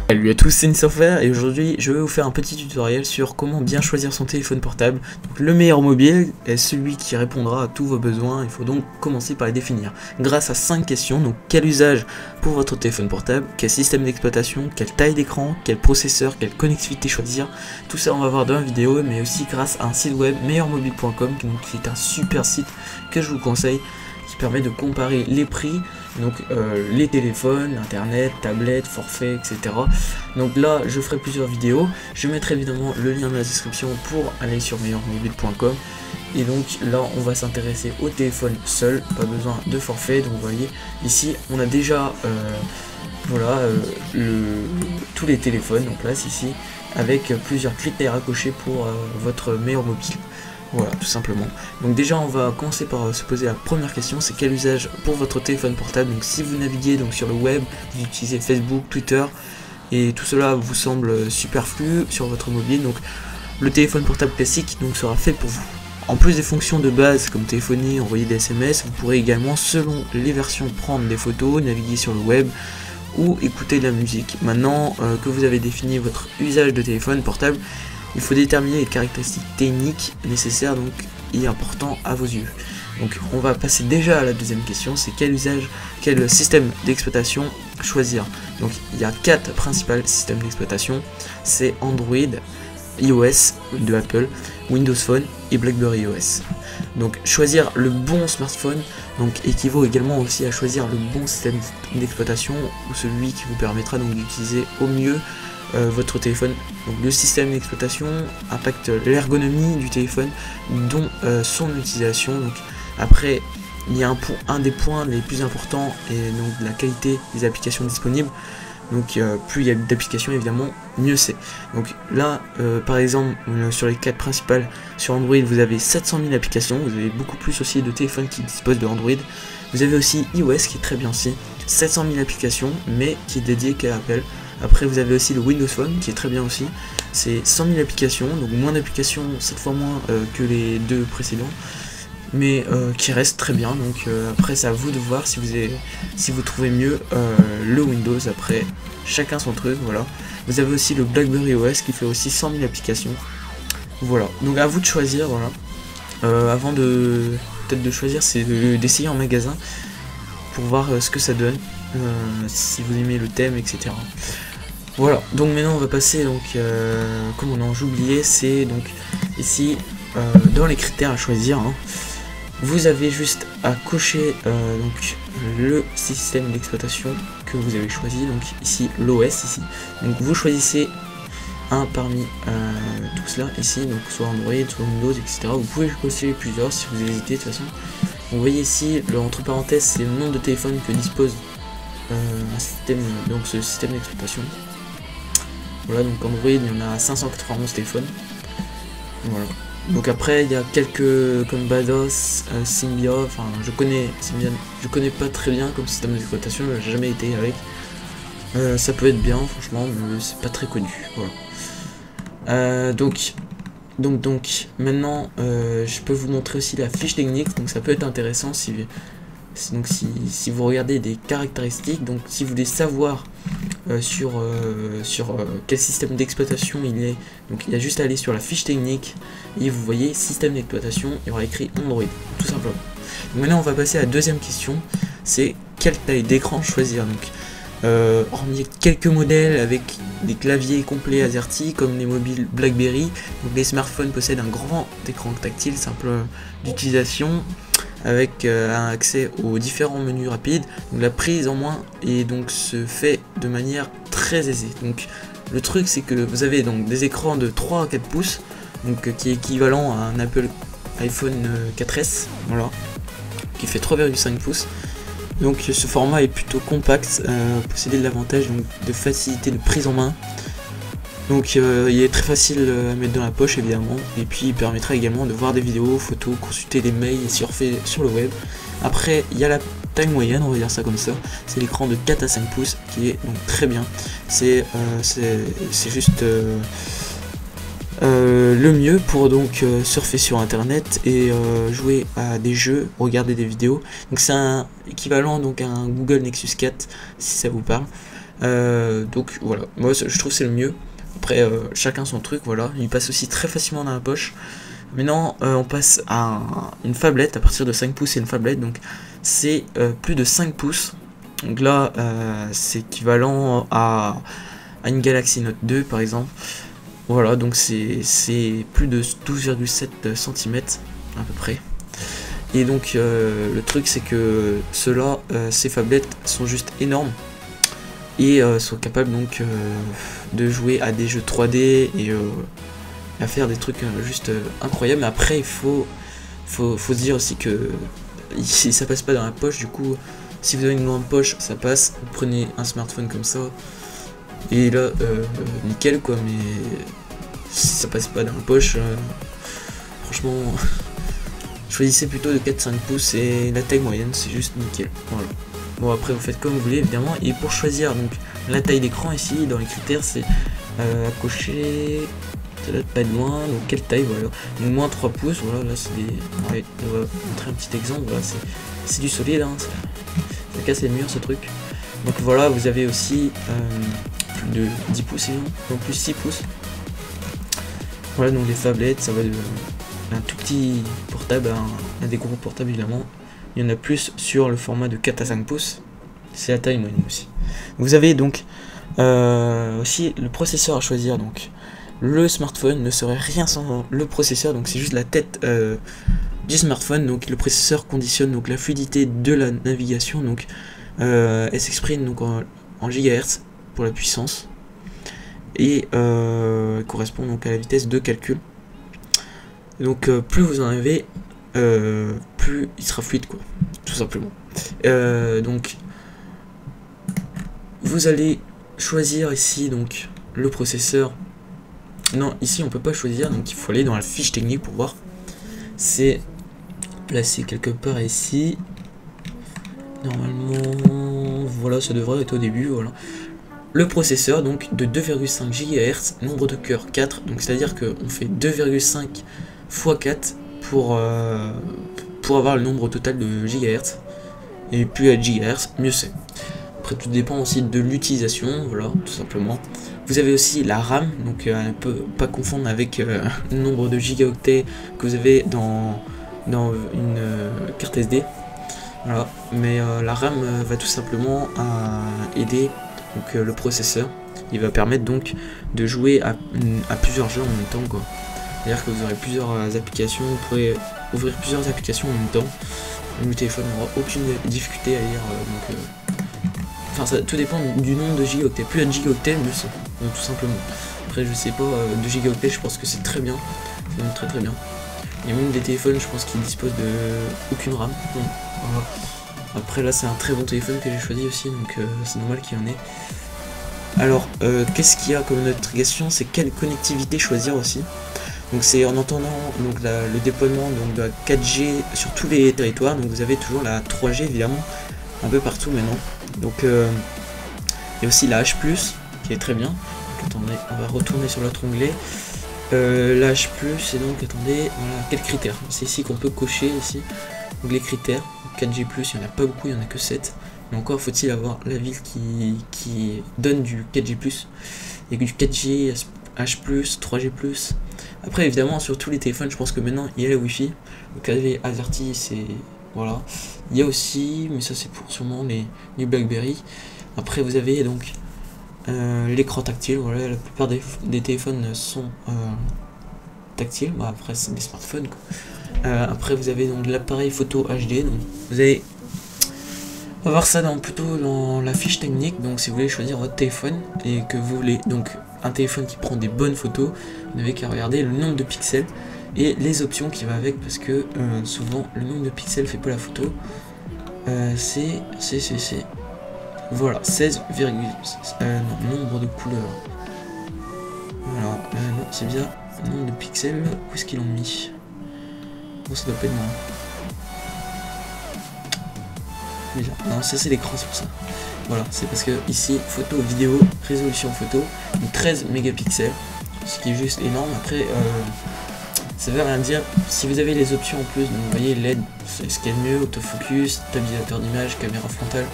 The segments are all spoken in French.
Salut à tous, c'est Nissofer et aujourd'hui je vais vous faire un petit tutoriel sur comment bien choisir son téléphone portable. Donc, le meilleur mobile est celui qui répondra à tous vos besoins. Il faut donc commencer par les définir grâce à 5 questions. Donc quel usage pour votre téléphone portable, quel système d'exploitation, quelle taille d'écran, quel processeur, quelle connectivité choisir. Tout ça on va voir dans la vidéo, mais aussi grâce à un site web meilleurmobile.com qui est un super site que je vous conseille, qui permet de comparer les prix, donc les téléphones, internet, tablettes, forfait, etc. Donc là je ferai plusieurs vidéos, je mettrai évidemment le lien dans la description pour aller sur meilleurmobile.com. et donc là on va s'intéresser au téléphone seul, pas besoin de forfait. Donc vous voyez ici on a déjà tous les téléphones en place ici, avec plusieurs critères à cocher pour votre meilleur mobile. Voilà, tout simplement. Donc déjà on va commencer par se poser la première question, c'est quel usage pour votre téléphone portable. Donc si vous naviguez donc sur le web, vous utilisez Facebook, Twitter, et tout cela vous semble superflu sur votre mobile, donc le téléphone portable classique donc sera fait pour vous. En plus des fonctions de base comme téléphoner, envoyer des SMS, vous pourrez également, selon les versions, prendre des photos, naviguer sur le web ou écouter de la musique. Maintenant que vous avez défini votre usage de téléphone portable, il faut déterminer les caractéristiques techniques nécessaires donc et importants à vos yeux. Donc on va passer déjà à la deuxième question, c'est quel système d'exploitation choisir. Donc il y a 4 principaux systèmes d'exploitation, c'est Android, iOS de Apple, Windows Phone et BlackBerry OS. Donc choisir le bon smartphone donc équivaut également aussi à choisir le bon système d'exploitation, ou celui qui vous permettra donc d'utiliser au mieux votre téléphone. Donc le système d'exploitation impacte l'ergonomie du téléphone, dont son utilisation. Donc après il y a un des points les plus importants, et donc la qualité des applications disponibles. Donc plus il y a d'applications évidemment, mieux c'est. Donc là par exemple sur les 4 principales, sur Android vous avez 700 000 applications, vous avez beaucoup plus aussi de téléphones qui disposent de Android. Vous avez aussi iOS qui est très bien aussi, 700 000 applications mais qui est dédié qu'à Apple. Après vous avez aussi le Windows Phone qui est très bien aussi, c'est 100 000 applications, donc moins d'applications, 7 fois moins que les deux précédents, mais qui reste très bien. Donc après c'est à vous de voir si vous trouvez mieux le Windows. Après chacun son truc, voilà. Vous avez aussi le BlackBerry OS qui fait aussi 100 000 applications. Voilà, donc à vous de choisir, voilà. Avant de peut-être de choisir, c'est d'essayer en magasin pour voir ce que ça donne, si vous aimez le thème, etc. Voilà, donc maintenant on va passer donc comment non, j'oubliais, c'est donc ici dans les critères à choisir, hein, vous avez juste à cocher donc le système d'exploitation que vous avez choisi, donc ici l'OS ici. Donc vous choisissez un parmi tout cela ici, donc soit Android, soit Windows, etc. Vous pouvez cocher plusieurs si vous hésitez de toute façon. Vous voyez ici, entre parenthèses, c'est le nombre de téléphones que dispose un système, donc ce système d'exploitation. Voilà, donc Android il y en a 591 téléphones. Voilà. Donc après il y a quelques comme Bados, Symbian, enfin je connais pas très bien comme système d'exploitation, j'ai jamais été avec. Ça peut être bien franchement, mais c'est pas très connu. Voilà. Donc maintenant je peux vous montrer aussi la fiche technique, donc ça peut être intéressant si vous regardez des caractéristiques. Donc si vous voulez savoir sur quel système d'exploitation il est, donc il y a juste à aller sur la fiche technique et vous voyez système d'exploitation, il y aura écrit Android tout simplement. Donc maintenant on va passer à la deuxième question, c'est quelle taille d'écran choisir. Donc hormis quelques modèles avec des claviers complets AZERTY comme les mobiles BlackBerry, donc les smartphones possèdent un grand écran tactile simple d'utilisation, avec un accès aux différents menus rapides. Donc la prise en main et donc se fait de manière très aisée. Donc le truc c'est que vous avez donc des écrans de 3 à 4 pouces, donc qui est équivalent à un Apple iPhone 4S, voilà, qui fait 3,5 pouces. Donc ce format est plutôt compact, posséder l'avantage de facilité de prise en main. Donc il est très facile à mettre dans la poche évidemment, et puis il permettra également de voir des vidéos, photos, consulter des mails et surfer sur le web. Après il y a la taille moyenne, on va dire ça comme ça, c'est l'écran de 4 à 5 pouces qui est donc très bien. C'est juste le mieux pour donc surfer sur internet et jouer à des jeux, regarder des vidéos. Donc c'est un équivalent donc à un Google Nexus 4 si ça vous parle. Donc voilà, moi je trouve que c'est le mieux. Après chacun son truc, voilà, il passe aussi très facilement dans la poche. Maintenant on passe à une phablette. À partir de 5 pouces c'est une phablette, donc c'est plus de 5 pouces. Donc là c'est équivalent à une Galaxy Note 2 par exemple. Voilà, donc c'est plus de 12,7 cm à peu près. Et donc le truc c'est que ces phablettes sont juste énormes et sont capables donc de jouer à des jeux 3D et à faire des trucs juste incroyables. Mais après il faut se dire aussi que si ça passe pas dans la poche, du coup si vous avez une grande poche ça passe, vous prenez un smartphone comme ça et là nickel quoi. Mais si ça passe pas dans la poche, franchement choisissez plutôt de 4-5 pouces et la taille moyenne, c'est juste nickel. Voilà. Bon après vous faites comme vous voulez évidemment. Et pour choisir donc la taille d'écran ici dans les critères c'est à cocher, ça doit être pas de loin, donc quelle taille, voilà. Donc moins 3 pouces, voilà, là c'est des. Ouais, on va montrer un petit exemple, voilà, c'est du solide, hein, ça casse les murs ce truc. Donc voilà, vous avez aussi plus de 10 pouces et en plus 6 pouces. Voilà, donc les phablettes, ça va de un tout petit portable à des gros portables évidemment. Il y en a plus sur le format de 4 à 5 pouces, c'est la taille moyenne aussi. Vous avez donc aussi le processeur à choisir. Donc le smartphone ne serait rien sans le processeur, donc c'est juste la tête du smartphone. Donc le processeur conditionne donc la fluidité de la navigation, donc elle s'exprime donc en gigahertz pour la puissance et correspond donc à la vitesse de calcul. Donc plus vous en avez, plus il sera fluide quoi, tout simplement. Donc vous allez choisir ici donc le processeur. Non, ici on peut pas choisir, donc il faut aller dans la fiche technique pour voir. C'est placé quelque part ici. Normalement, voilà, ça devrait être au début, voilà. Le processeur donc de 2,5 GHz, nombre de cœurs 4, donc c'est à dire qu'on fait 2,5 x 4 pour avoir le nombre total de GHz. Et plus à GHz, mieux c'est. Après tout dépend aussi de l'utilisation, voilà, tout simplement. Vous avez aussi la RAM, donc ne peut pas confondre avec le nombre de gigaoctets que vous avez dans une carte SD. Voilà, mais la RAM va tout simplement aider donc, le processeur. Il va permettre donc de jouer à plusieurs jeux en même temps quoi. C'est-à-dire que vous aurez plusieurs applications, vous pourrez ouvrir plusieurs applications en même temps. Le téléphone n'aura aucune difficulté à lire. Enfin, ça tout dépend du nombre de gigaoctets. Plus il y a de gigaoctets, mieux c'est. Donc tout simplement. Après, je sais pas, 2 gigaoctets, je pense que c'est très bien. C'est même très très bien. Il y a même des téléphones, je pense, qui disposent de aucune RAM. Donc, voilà. Après, là, c'est un très bon téléphone que j'ai choisi aussi, donc c'est normal qu'il y en ait. Alors, qu'est-ce qu'il y a comme notification? C'est quelle connectivité choisir aussi. Donc c'est en entendant donc, le déploiement donc, de la 4G sur tous les territoires. Donc vous avez toujours la 3G évidemment un peu partout maintenant. Donc il y a aussi la H+, qui est très bien. Donc, attendez, on va retourner sur l'autre onglet. La H+, et donc attendez, voilà, quels critères. C'est ici qu'on peut cocher ici. Donc les critères, 4G+, il n'y en a pas beaucoup, il n'y en a que 7. Mais encore faut-il avoir la ville qui donne du 4G+. Et du 4G, H+, 3G+. Après évidemment sur tous les téléphones je pense que maintenant il y a la Wi-Fi. Donc avait averti, c'est voilà. Il y a aussi, mais ça c'est pour sûrement les BlackBerry. Après vous avez donc l'écran tactile, voilà, la plupart des téléphones sont tactiles. Bah, après c'est des smartphones quoi. Après vous avez donc l'appareil photo HD, donc vous allez voir ça plutôt dans la fiche technique. Donc si vous voulez choisir votre téléphone et que vous voulez donc un téléphone qui prend des bonnes photos, vous n'avez qu'à regarder le nombre de pixels et les options qui va avec, parce que souvent le nombre de pixels fait pas la photo. C'est voilà 16, non, nombre de couleurs. Voilà, non, c'est bien nombre de pixels. Où est-ce qu'ils l'ont mis? Bon, ça doit pas être moi. Non, ça c'est l'écran, c'est pour ça. Voilà, c'est parce que ici, photo, vidéo, résolution photo, 13 mégapixels, ce qui est juste énorme. Après, ça veut rien dire. Si vous avez les options en plus, donc vous voyez LED, c'est ce qu'il y a de mieux, autofocus, stabilisateur d'image, caméra frontale,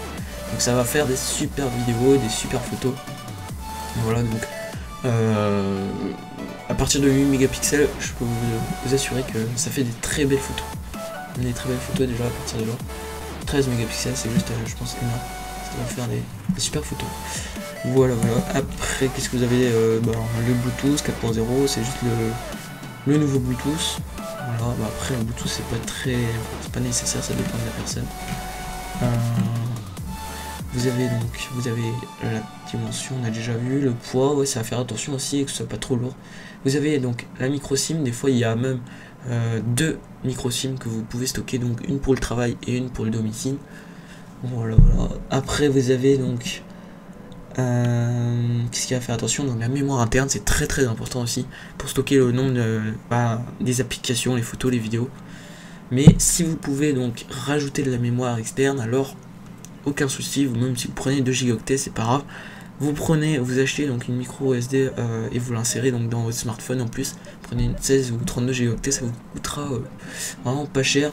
Donc ça va faire des super vidéos, des super photos. Voilà, donc à partir de 8 mégapixels, je peux vous assurer que ça fait des très belles photos. Des très belles photos déjà à partir de là. 13 mégapixels, c'est juste, je pense, énorme. Ça va faire des super photos. Voilà, voilà. Après, qu'est-ce que vous avez le Bluetooth 4.0, c'est juste le nouveau Bluetooth. Voilà, après, le Bluetooth, c'est pas nécessaire, ça dépend de la personne. Vous avez la dimension, on a déjà vu, le poids, ouais, ça va faire attention aussi que ce soit pas trop lourd. Vous avez donc la micro SIM, des fois il y a même 2 micro SIM que vous pouvez stocker, donc une pour le travail et une pour le domicile. Voilà, voilà. Après vous avez donc qu'est-ce qu'il va faire attention, donc la mémoire interne c'est très important aussi pour stocker le nombre des applications, les photos, les vidéos. Mais si vous pouvez donc rajouter de la mémoire externe, alors aucun souci, même si vous prenez 2 gigaoctets, c'est pas grave. Vous achetez donc une micro SD et vous l'insérez donc dans votre smartphone en plus. Prenez une 16 ou 32 gigaoctets, ça vous coûtera vraiment pas cher.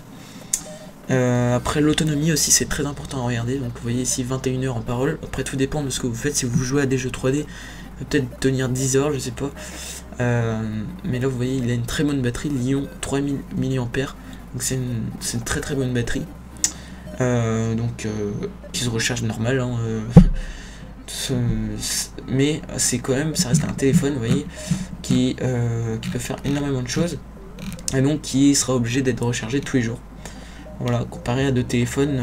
Après l'autonomie aussi c'est très important à regarder, donc vous voyez ici 21 heures en parole. Après tout dépend de ce que vous faites, si vous jouez à des jeux 3D, peut-être tenir 10 heures, je sais pas. Mais là vous voyez il a une très bonne batterie, Lyon 3000 mAh, donc c'est une très bonne batterie. Qui se recharge normal, hein, mais c'est quand même, ça reste un téléphone, vous voyez, qui peut faire énormément de choses, et donc qui sera obligé d'être rechargé tous les jours. Voilà, comparé à deux téléphones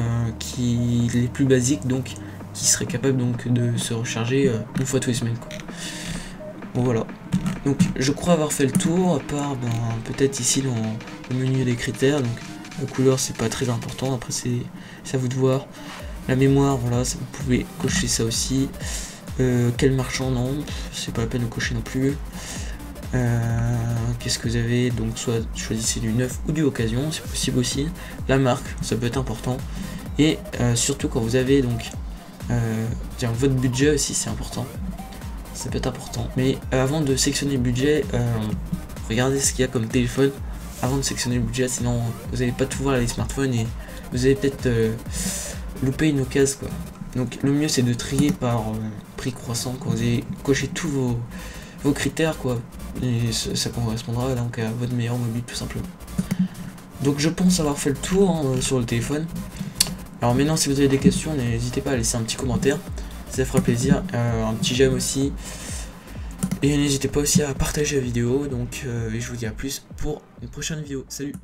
les plus basiques, donc qui seraient capables donc de se recharger une fois tous les semaines, quoi. Bon, voilà. Donc je crois avoir fait le tour, à part peut-être ici dans le menu des critères. Donc la couleur c'est pas très important, après c'est à vous de voir. La mémoire, voilà, ça, vous pouvez cocher ça aussi. Quel marchand, non, c'est pas la peine de cocher non plus. Qu'est-ce que vous avez, donc soit choisissez du neuf ou du occasion, c'est possible aussi. La marque, ça peut être important. Et surtout quand vous avez donc votre budget aussi, c'est important. Ça peut être important. Mais avant de sectionner le budget, regardez ce qu'il y a comme téléphone avant de sectionner le budget, sinon vous n'allez pas tout voir les smartphones et vous allez peut-être louper une occasion, quoi. Donc le mieux c'est de trier par prix croissant quand vous avez coché tous vos critères, quoi, et ça correspondra donc à votre meilleur mobile tout simplement. Donc je pense avoir fait le tour sur le téléphone. Alors maintenant si vous avez des questions, n'hésitez pas à laisser un petit commentaire, ça fera plaisir, un petit j'aime aussi. Et n'hésitez pas aussi à partager la vidéo, donc et je vous dis à plus pour une prochaine vidéo. Salut!